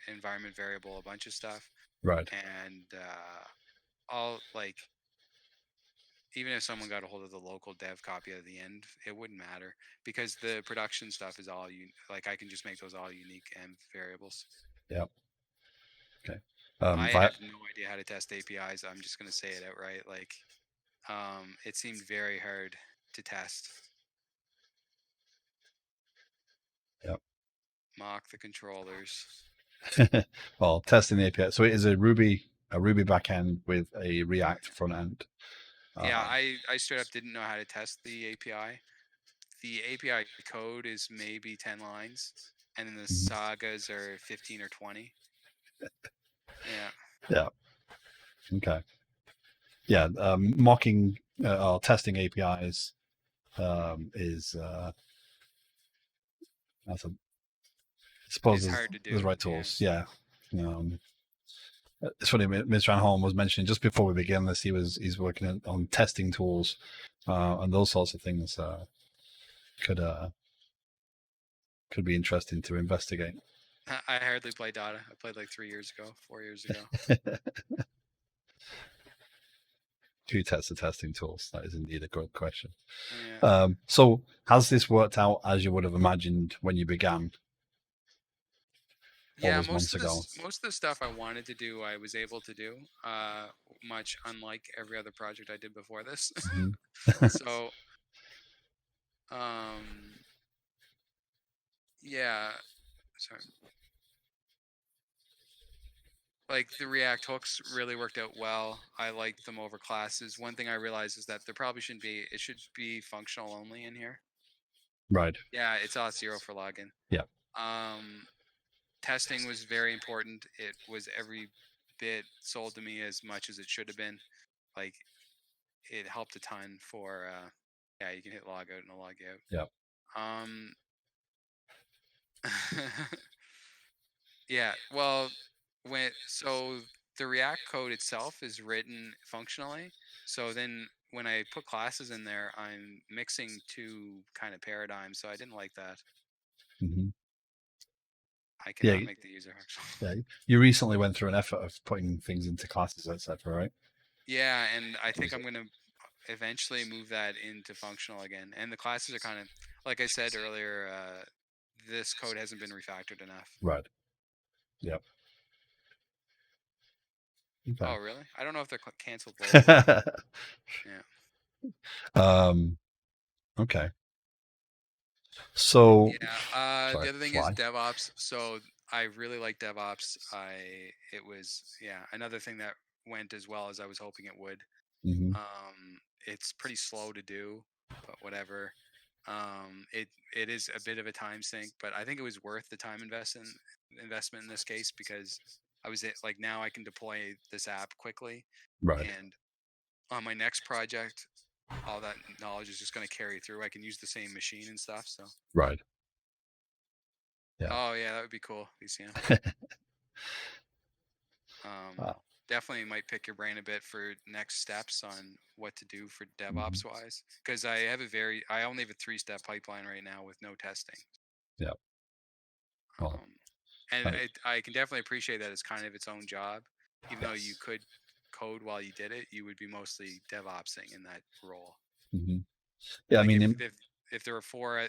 environment variable a bunch of stuff, Right. and all like even if someone got a hold of the local dev copy at the end, it wouldn't matter because the production stuff is all like I can just make those all unique env variables. Yeah. Okay. I have no idea how to test APIs. I'm just gonna say it outright. Like, it seemed very hard to test. Yeah. Mock the controllers. Well, testing the API. So it is a Ruby backend with a React front end. Yeah, I straight up didn't know how to test the API. The API code is maybe 10 lines, and then the sagas are 15 or 20. Yeah. Yeah. Okay. Yeah. Mocking or testing APIs is that's a, I suppose It's hard to there's do. right Yeah. tools. Yeah. Um, It's funny. Ms. Van Horn was mentioning just before we began this. He's working on testing tools and those sorts of things. Could could be interesting to investigate. I hardly play Dota. I played like 3 years ago, 4 years ago. Who tests the testing tools? That is indeed a good question. Yeah. So has this worked out as you would have imagined when you began all Yeah, those months ago? most of the stuff I wanted to do, I was able to do. Much unlike every other project I did before this. Mm-hmm. So, um, yeah. Sorry. Like the React hooks really worked out well. I liked them over classes. One thing I realized is that there probably shouldn't be. It should be functional only in here. Right. Yeah, it's auth0 for login. Yeah. Um, testing was very important. It was every bit sold to me as much as it should have been. Like it helped a ton for yeah, you can hit log out and log out. Yeah. Um yeah, well the React code itself is written functionally. So then when I put classes in there, I'm mixing two kind of paradigms. So I didn't like that. Mm-hmm. I Yeah. cannot make the user functional. Yeah. You recently went through an effort of putting things into classes, etc. Right? Yeah, and I think I'm gonna eventually move that into functional again. And the classes are kind of, like I said earlier, this code hasn't been refactored enough. Right. Yep. Oh, Okay. really? I don't know if they're canceled globally. Yeah. Okay. So, Yeah. sorry, The other thing is fly. DevOps. So I really like DevOps. It was, yeah, another thing that went as well as I was hoping it would. Mm-hmm. It's pretty slow to do, but whatever. It is a bit of a time sink, but I think it was worth the time investment in this case because like now I can deploy this app quickly, Right. and on my next project, all that knowledge is just going to carry through. I can use the same machine and stuff. So, Right. Yeah. oh yeah, that would be cool, VCM. Uh, Definitely might pick your brain a bit for next steps on what to do for mhm. DevOps wise, because I only have a 3-step pipeline right now with no testing. Yeah. Well, Um, and right. I can definitely appreciate that it's kind of its own job, even though you could code while you did it, you would be mostly DevOpsing in that role. Mm-hmm. Yeah. I Like mean, if there were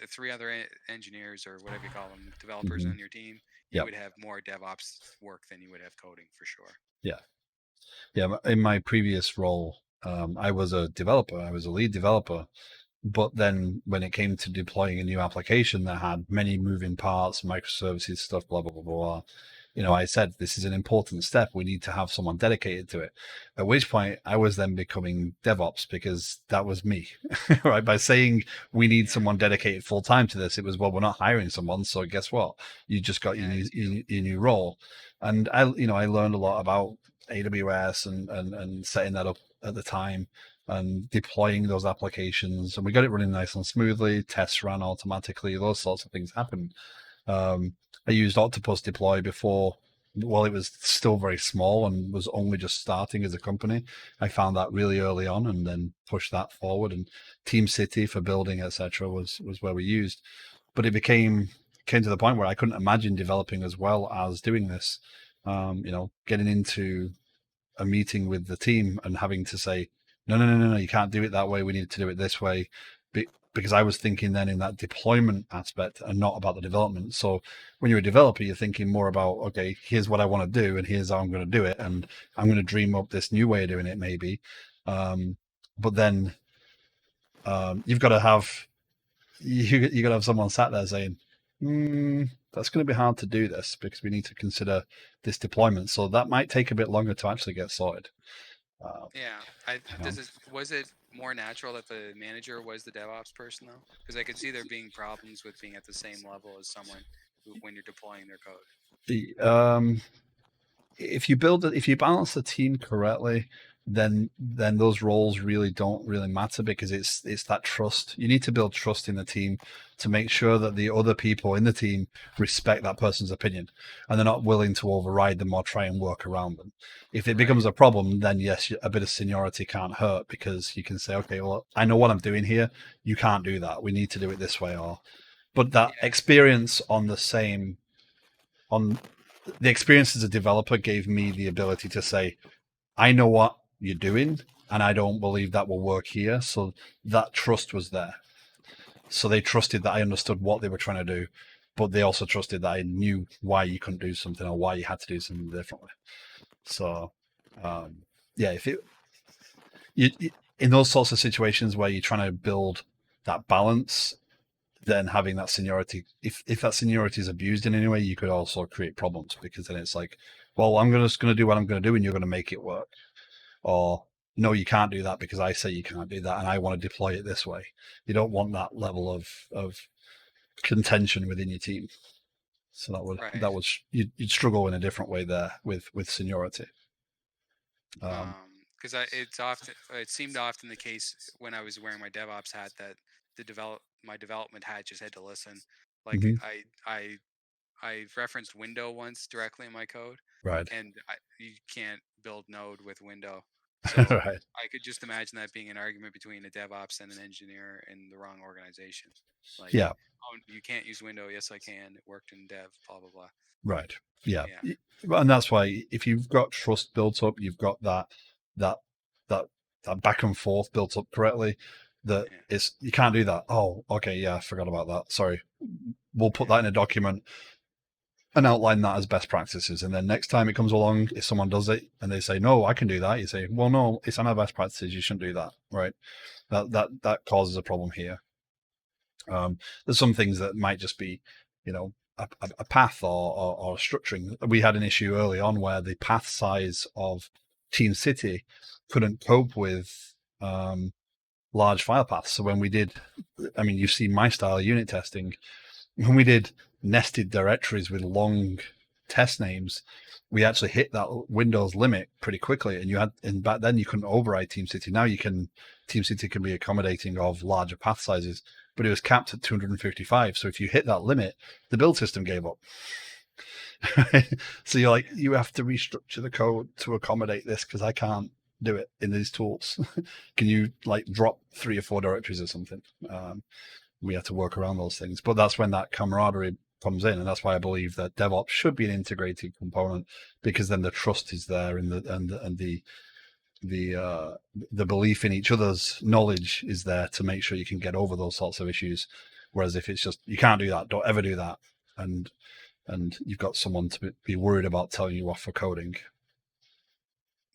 three other engineers or whatever you call them, developers mm-hmm. on your team, you Yeah. would have more DevOps work than you would have coding for sure. Yeah. Yeah. In my previous role, I was a developer. I was a lead developer. But then when it came to deploying a new application that had many moving parts, microservices, stuff, blah, blah, blah, blah, I said, this is an important step. We need to have someone dedicated to it. At which point I was then becoming DevOps because that was me, right? By saying we need Yeah, someone dedicated full time to this, it was, well, we're not hiring someone. So guess what? You just got yeah, it's you. your new role. And I learned a lot about AWS and setting that up at the time and deploying those applications. And we got it running nice and smoothly. Tests ran automatically. Those sorts of things happened. I used Octopus Deploy before, while it was still very small and was only just starting as a company. I found that really early on and then pushed that forward. And Team City for building, etc., was where we used. But it came to the point where I couldn't imagine developing as well as doing this. Getting into a meeting with the team and having to say, no, no, no, no, no, you can't do it that way. We need to do it this way. Because I was thinking then in that deployment aspect and not about the development. So when you're a developer, you're thinking more about, okay, here's what I want to do and here's how I'm going to do it. And I'm going to dream up this new way of doing it, maybe. But then you've got to have, you got to have someone sat there saying, that's going to be hard to do this because we need to consider this deployment. So that might take a bit longer to actually get sorted. Yeah, You know? was it more natural that the manager was the DevOps person though? Because I could see there being problems with being at the same level as someone when you're deploying their code. If you balance the team correctly, then those roles really don't really matter, because it's that trust. You need to build trust in the team to make sure that the other people in the team respect that person's opinion, and they're not willing to override them or try and work around them. If it becomes Right. a problem, then yes, a bit of seniority can't hurt, because you can say, okay, well, I know what I'm doing here. You can't do that. We need to do it this way. Or but that Yeah. experience on the experience as a developer gave me the ability to say, I know what you're doing, and I don't believe that will work here. So that trust was there. So they trusted that I understood what they were trying to do, but they also trusted that I knew why you couldn't do something, or why you had to do something differently. So, yeah, if it in those sorts of situations where you're trying to build that balance, then having that seniority, if that seniority is abused in any way, you could also create problems, because then it's like, well, just going to do what I'm going to do, and you're going to make it work. Or no, you can't do that because I say you can't do that, and I want to deploy it this way. You don't want that level of contention within your team. So Right. that was you'd struggle in a different way there with seniority. Um, Because it seemed often the case when I was wearing my DevOps hat that my development hat just had to listen. Like mhm. I referenced window once directly in my code, Right, and you can't build Node with window. So right, I could just imagine that being an argument between a DevOps and an engineer in the wrong organization. Like, yeah, oh, you can't use window. Yes, I can. It worked in dev. Blah blah blah. right, yeah. Yeah. And that's why, if you've got trust built up, you've got that that that back and forth built up correctly. That Yeah. it's you can't do that. Oh, okay, yeah, I forgot about that. Sorry. We'll put Yeah. that in a document and outline that as best practices. And then next time it comes along, if someone does it and they say, no, I can do that, you say, well, no, it's on our best practices. You shouldn't do that. Right. That causes a problem here. There's some things that might just be, a path or structuring. We had an issue early on where the path size of Team City couldn't cope with large file paths. So when we did, I mean, you've seen my style of unit testing. When we did nested directories with long test names, we actually hit that Windows limit pretty quickly. And back then you couldn't override Team City. Now you can. Team City can be accommodating of larger path sizes, but it was capped at 255. So if you hit that limit, the build system gave up. So you're like, Yeah. you have to restructure the code to accommodate this, because I can't do it in these tools. Can you like drop 3 or 4 directories or something? We have to work around those things. But that's when that camaraderie comes in, and that's why I believe that DevOps should be an integrated component, because then the trust is there, and the belief in each other's knowledge is there to make sure you can get over those sorts of issues. Whereas if it's just, you can't do that, don't ever do that, and you've got someone to be worried about telling you off for coding.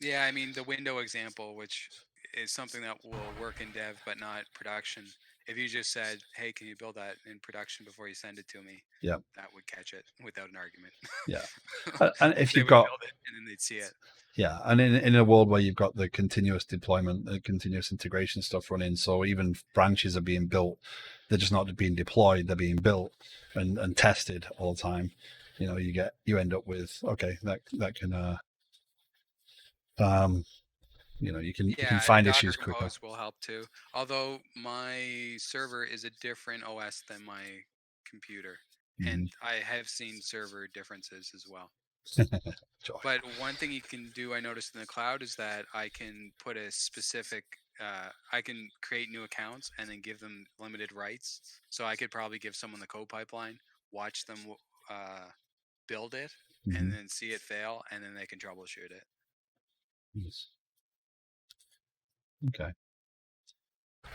Yeah, I mean the window example, which is something that will work in dev but not production. If you just said, "Hey, can you build that in production before you send it to me?" Yeah, that would catch it without an argument. yeah. And if They you've would got, build it and then they'd see it. yeah, and in a world where you've got the continuous deployment, the continuous integration stuff running, so even branches are being built, they're just not being deployed, they're being built and tested all the time. You end up with, okay, that can um you can Yeah, and find Docker issues quicker. Compose will help too. Although my server is a different OS than my computer, Mm-hmm. and I have seen server differences as well. Joy. But one thing you can do, I noticed in the cloud, is that I can put a specific, I can create new accounts and then give them limited rights. So I could probably give someone the code pipeline, watch them uh, build it, and Mm-hmm. then see it fail, and then they can troubleshoot it. Yes. Okay.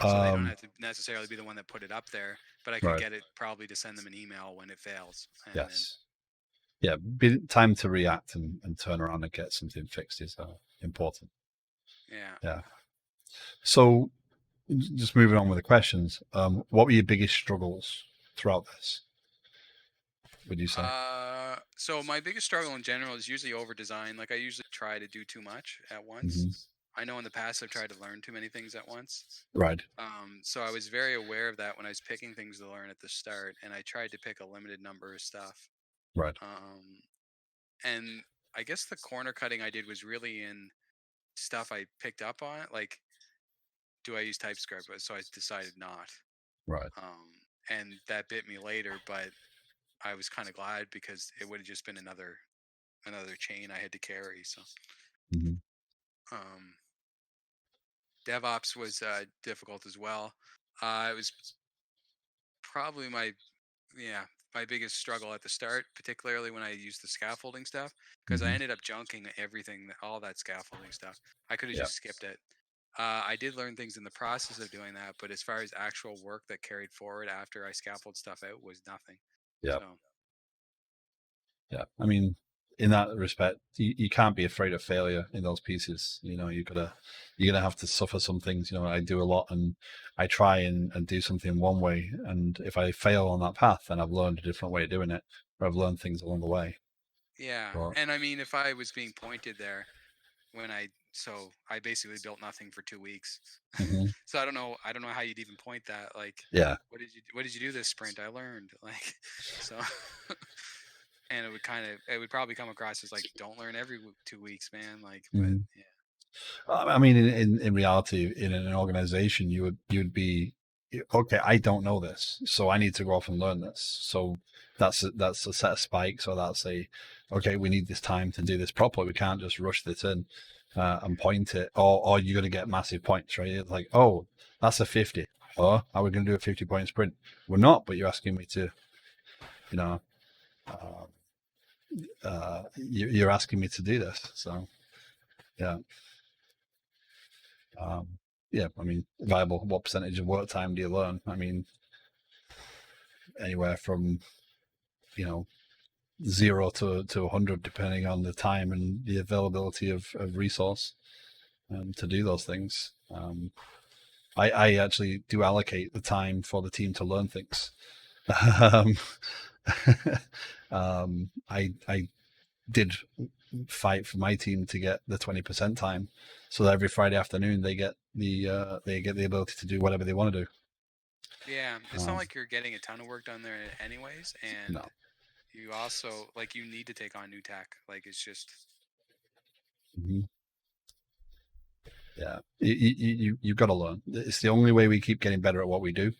So they don't Um, have to necessarily be the one that put it up there, but I could right. get it probably to send them an email when it fails, and then Yes. Yeah. Time to react and turn around and get something fixed is important. yeah. Yeah. So just moving on with the questions. What were your biggest struggles throughout this, would you say? So my biggest struggle in general is usually over design. Like I usually try to do too much at once. Mm-hmm. I know in the past I've tried to learn too many things at once. Right. So I was very aware of that when I was picking things to learn at the start, and I tried to pick a limited number of stuff. Right. Um, and I guess the corner cutting I did was really in stuff I picked up on, like, do I use TypeScript? So I decided not. Right. And that bit me later, but I was kind of glad because it would have just been another chain I had to carry. So Hmm. um, DevOps was difficult as well. It was probably yeah my biggest struggle at the start, particularly when I used the scaffolding stuff, because I Hmm. ended up junking everything, all that scaffolding stuff. I could have Yeah. just skipped it. I did learn things in the process of doing that, but as far as actual work that carried forward after I scaffold stuff out was nothing. Yeah. So Yeah. I mean, in that respect, you can't be afraid of failure in those pieces. You're gonna have to suffer some things. I do a lot, and I try and do something one way, and if I fail on that path, then I've learned a different way of doing it, or I've learned things along the way. yeah, But and I mean, if I was being pointed there so I basically built nothing for 2 weeks. mhm. So I don't know how you'd even point that. Like, Yeah. what did you do this sprint? I learned like, so, and it would probably come across as like, don't learn every 2 weeks, man. Like, but Mhm. yeah, I mean, in reality, in an organization, you'd be okay. I don't know this, so I need to go off and learn this. So that's a set of spikes, or that's a okay. We need this time to do this properly. We can't just rush this in and point it, or you're going to get massive points, right? It's like, oh, that's a 50. Oh, are we going to do a 50-point sprint? We're not, but you're asking me to, you know, uh, you're asking me to do this. So yeah. Um, yeah, I mean, viable. What percentage of work time do you learn? I mean, anywhere from you know 0 to 100, depending on the time and the availability of resource to do those things. I actually do allocate the time for the team to learn things. um, I did fight for my team to get the 20% time, so that every Friday afternoon they get the ability to do whatever they want to do. yeah. It's not Um, like you're getting a ton of work done there anyways, and no. you also like you need to take on new tech. Like, it's just Mhm. Yeah, you've got to learn. It's the only way we keep getting better at what we do.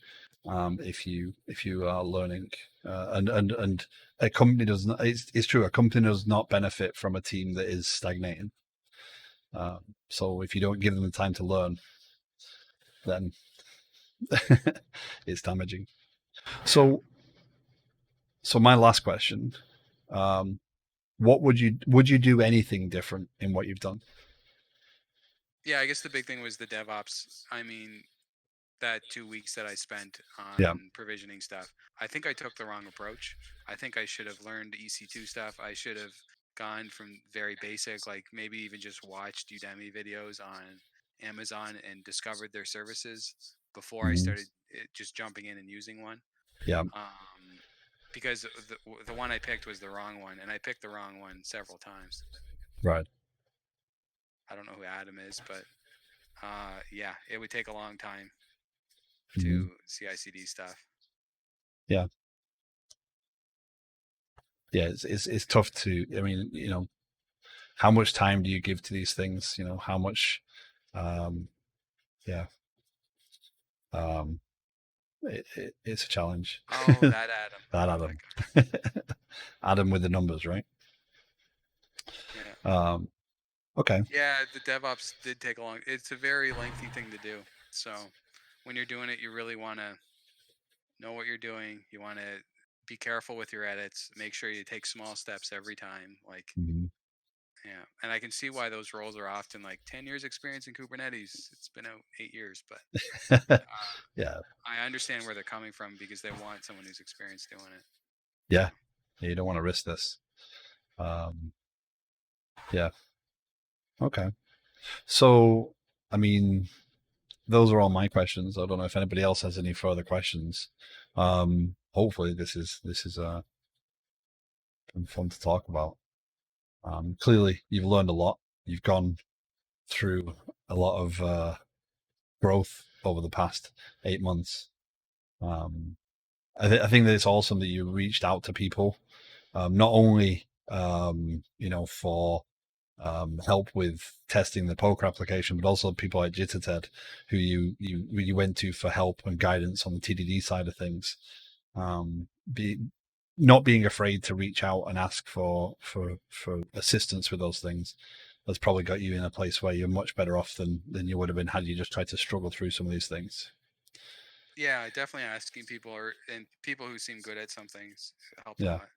If you are learning, and a company does not. It's true. A company does not benefit from a team that is stagnating. So if you don't give them the time to learn, then it's damaging. yeah. So my last question: um, what would you do anything different in what you've done? Yeah, I guess the big thing was the DevOps. I mean, that 2 weeks that I spent Yeah. on provisioning stuff, I think I took the wrong approach. I think I should have learned EC2 stuff. I should have gone from very basic, like maybe even just watched Udemy videos on Amazon and discovered their services before I Mhm. started just jumping in and using one. Yeah. Um, because the one I picked was the wrong one, and I picked the wrong one several times. Right. I don't know who Adam is, but yeah, it would take a long time Mhm. to CI/CD stuff. Yeah. Yeah. It's tough to. I mean, how much time do you give to these things? How much, um, yeah, um, it's a challenge. Oh, that Adam. That Oh, that Adam, guy. Adam with the numbers, right? Yeah. Um, okay. Yeah, the DevOps did take a long. It's a very lengthy thing to do. So when you're doing it, you really want to know what you're doing. You want to be careful with your edits. Make sure you take small steps every time. Like, Mhm. yeah. And I can see why those roles are often like 10 years experience in Kubernetes. It's been out 8 years, but Yeah, I understand where they're coming from because they want someone who's experienced doing it. So yeah. You don't want to risk this. Um, yeah. Okay. So, I mean, those are all my questions. I don't know if anybody else has any further questions. Hopefully, this is fun to talk about. Clearly, you've learned a lot. You've gone through a lot of growth over the past 8 months. Um, I think that it's awesome that you reached out to people, not only for help with testing the poker application, but also people like Jitterted, who you went to for help and guidance on the TDD side of things. Be not being afraid to reach out and ask for assistance with those things has probably got you in a place where you're much better off than you would have been had you just tried to struggle through some of these things. Yeah, definitely asking people and people who seem good at some things helped a Yeah, lot.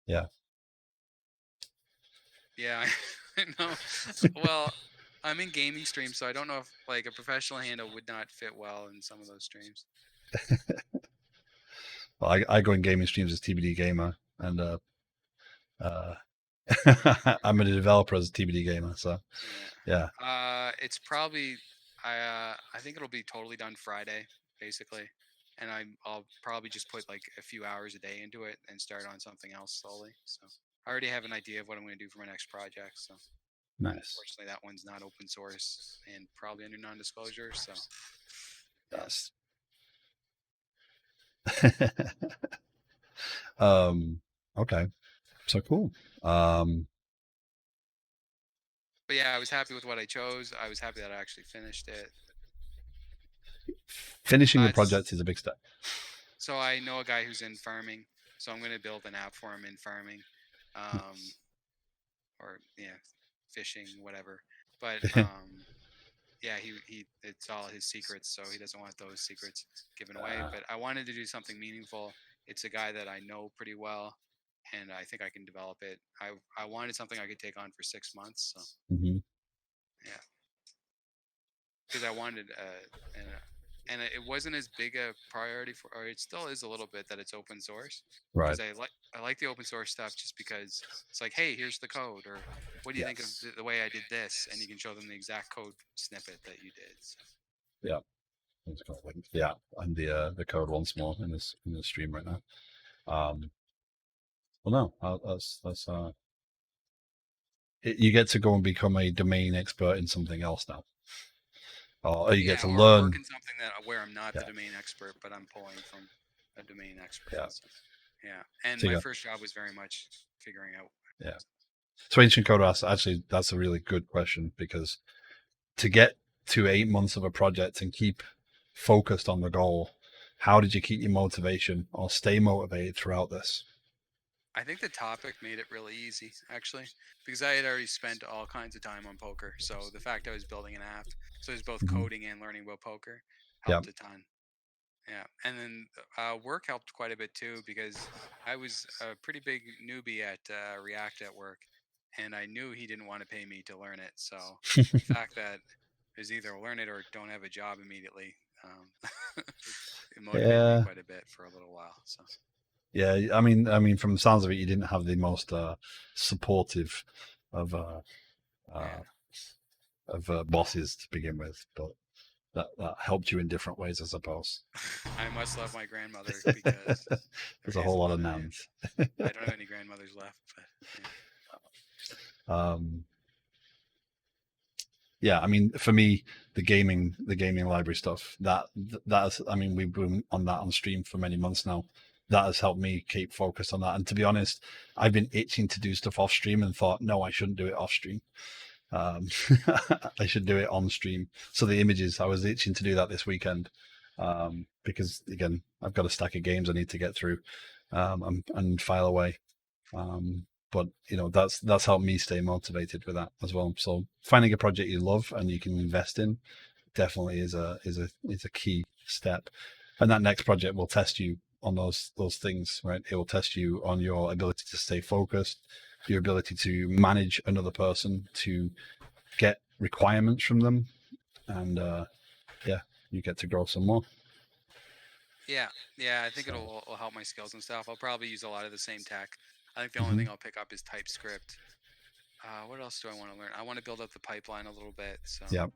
yeah. Yeah, I know. Well, I'm in gaming streams, so I don't know if like a professional handle would not fit well in some of those streams. Well, I go in gaming streams as TBD gamer, and uh, I'm a developer as a TBD gamer. So Yeah. yeah, It's probably I think it'll be totally done Friday, basically, and I'll probably just put like a few hours a day into it and start on something else slowly. So I already have an idea of what I'm going to do for my next project. So nice, fortunately, that one's not open source and probably under non-disclosure. So yeah. nice. um, okay, so cool. Um, But yeah, I was happy with what I chose. I was happy that I actually finished it. Finishing a It's project is a big step. So I know a guy who's in farming, so I'm going to build an app for him in farming, um, or yeah, fishing, whatever. But yeah, he it's all his secrets, so he doesn't want those secrets given away. But I wanted to do something meaningful. It's a guy that I know pretty well, and I think I can develop it. I wanted something I could take on for 6 months, so Mhm. yeah, because I wanted and it wasn't as big a priority for, or it still is a little bit that it's open source, Right. because I like the open source stuff just because it's like, hey, here's the code, or what do you think of Yes. the way I did this, and you can show them the exact code snippet that you did. So Yeah. Let's go link the app and the code once more in this stream right now. Well, no, that's you get to go and become a domain expert in something else now, or you get yeah, to or work learn. in something that where I'm not the Yeah, domain expert, but I'm pulling from a domain expert. yeah. So yeah, and So my yeah, first job was very much figuring out. yeah. So ancient code asks, actually, that's a really good question because to get to 8 months of a project and keep focused on the goal, how did you keep your motivation or stay motivated throughout this? I think the topic made it really easy, actually, because I had already spent all kinds of time on poker. So the fact I was building an app, so it was both Mm-hmm. coding and learning about poker, Yeah. helped a ton. Yeah, and then work helped quite a bit too, because I was a pretty big newbie at React at work, and I knew he didn't want to pay me to learn it. So the fact that it was either learn it or don't have a job immediately, it motivated me Yeah. quite a bit for a little while. So Yeah, I mean, from the sounds of it, you didn't have the most supportive of uh, yeah. bosses to begin with, but that helped you in different ways, I suppose. I must love my grandmother, because there There's a is whole a lot lot of of nans. I don't have any grandmothers left, but yeah. um, yeah, I mean, for me, the gaming library stuff that is, I mean, we've been on that on stream for many months now. That has helped me keep focused on that. And to be honest, I've been itching to do stuff off stream and thought, no, I shouldn't do it off stream. Um, I should do it on stream. So the images, I was itching to do that this weekend, because again, I've got a stack of games I need to get through, and file away. But that's helped me stay motivated with that as well. So finding a project you love and you can invest in definitely is a key step. And that next project will test you on those things, right? It will test you on your ability to stay focused, your ability to manage another person, to get requirements from them, and yeah, you get to grow some more. Yeah, yeah, I think So, it'll help my skills and stuff. I'll probably use a lot of the same tech. I think the only hmm, thing I'll pick up is TypeScript. What else do I want to learn? I want to build up the pipeline a little bit. So yeah.